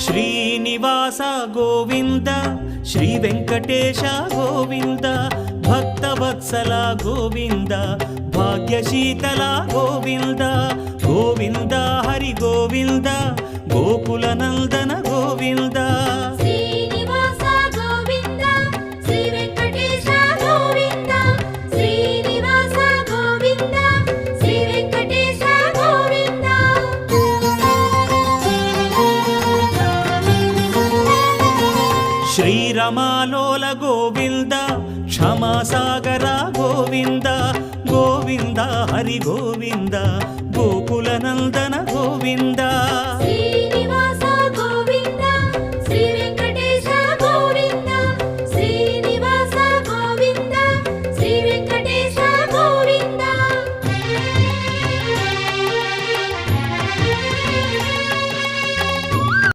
Srinivasa Govinda Shri Venkatesha Govinda Bhaktavatsala Govinda భాగ్యశీతల Govinda Govinda Hari Govinda Gokula Nandana Govinda Srinivasa Govinda Shri Venkatesha Govinda Srinivasa Govinda Shri Venkatesha Govinda శ్రీరమాలోల Govinda క్షమాసాగర Govinda Govinda Hari Govinda Gokula Nandana Govinda